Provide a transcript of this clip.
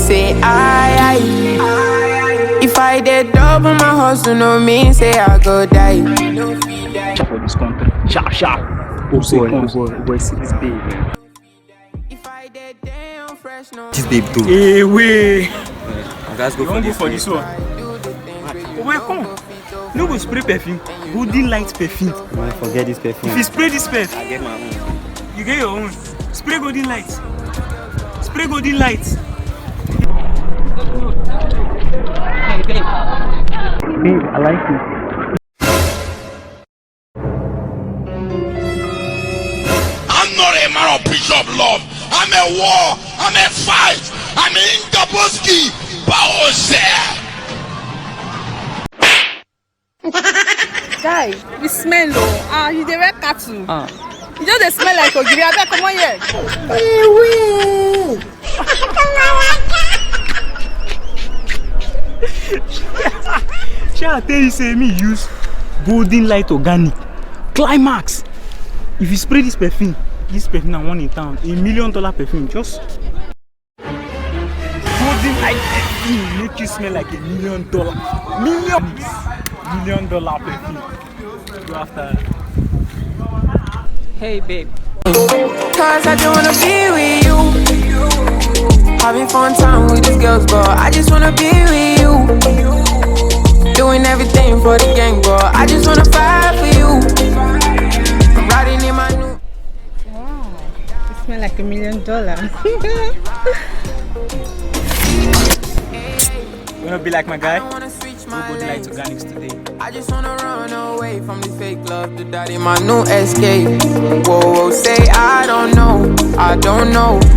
say I. If I did double my hustle, no mean say I go die. For this country, sharp. Oh boy, see this babe, man. If I did damn fresh, no. This babe too. Hey, wait. Let's go for this one. Oh, wait, come. No go spray perfume. Golden light perfume. Man, forget this perfume. If you spray this perfume, I get my own. You get your own. Spray golden light. Spray golden light. Hey, babe. Babe, I like you. I'm not a man of peace of love. I'm a war. I'm a fight. I'm in Gaboski. Guy, you smell though. You the red cattle. You just they smell like Ogiri. I come on here. Shall I tell you say me use golden light organic climax. If you spray this perfume now one in town, $1 million perfume. Just golden light perfume make you smell like $1 million. $1 million perfume. Go after. Hey babe. Cause I just wanna be with you. Having fun time with these girls, but I just wanna be with you. Doing everything for the gang, but I just wanna fight for you. I'm riding in my new. Wow, you smell like $1 million. You wanna be like my guy? We'll go to Light Organics today. I just wanna run away from this fake love to that in my new escape. Whoa, say I don't know.